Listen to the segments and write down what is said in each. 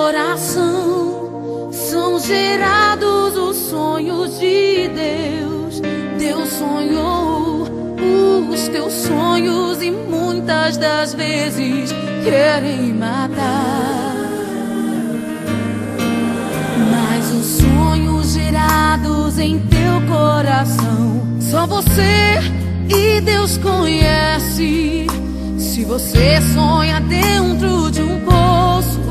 coração são gerados os sonhos de Deus. Deus sonhou os teus sonhos e muitas das vezes querem matar. Mas os sonhos gerados em teu coração, só você e Deus conhece. Se você sonha dentro de um poço,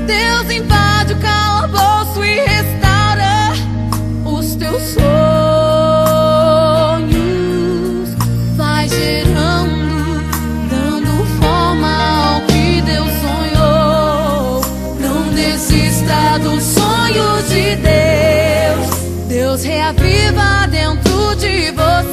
Deus invade o calabouço e restaura os teus sonhos. Vai gerando, dando forma ao que Deus sonhou. Não desista dos sonhos de Deus. Deus reaviva dentro de você.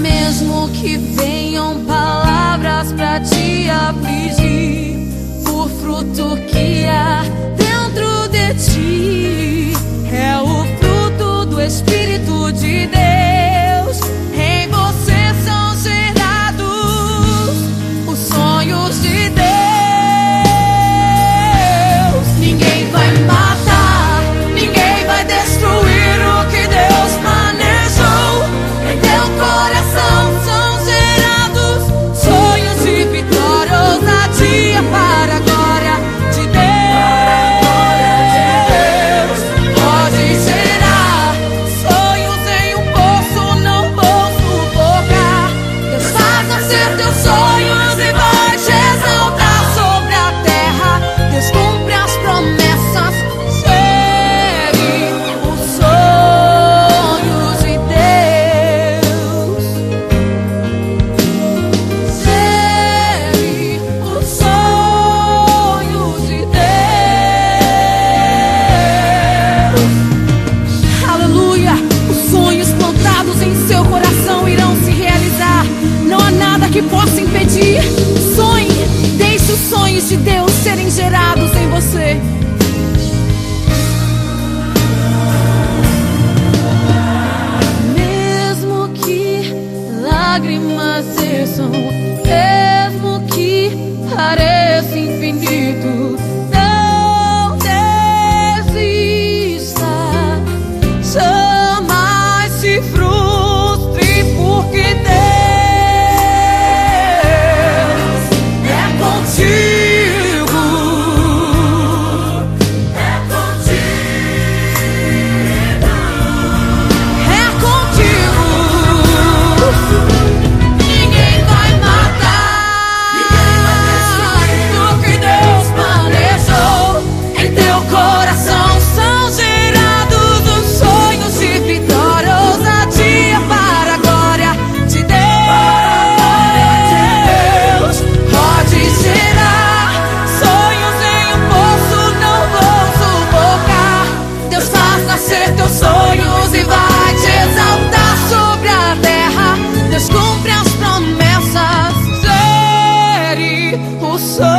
Mesmo que venham palavras pra te afligir, o fruto que há dentro de ti é o fruto do Espírito de Deus. Em você são gerados os sonhos de Deus. Ninguém vai matar, ninguém vai destruir o que Deus planejou. Em teu coração são gerados sonhos de vitória, ousadia para a glória de Deus. Pode gerar sonhos em um poço, não vou sufocar. Deus faz nascer teus sonhos e vai te exaltar sobre a terra. Deus cumpre as promessas, segue os sonhos de Deus. Segue os sonhos de Deus. Aleluia! Os sonhos plantados em seu coração irão se realizar. Não há nada que possa impedir. Sonhe, deixe os sonhos de Deus serem gerados em você. Mesmo que lágrimas desçam, mesmo que pareça infinito, não desista. Jamais se frustre, porque Deus é contigo. É contigo. Ninguém vai matar o que Deus planejou. Em teu coração são gerados os sonhos de vitória, ousadia para a glória de Deus. Pode gerar sonhos em um poço, não vou sufocar. Deus faz nascer teus sonhos e vai te exaltar sobre a terra. Deus cumpre as promessas, gere o sonho.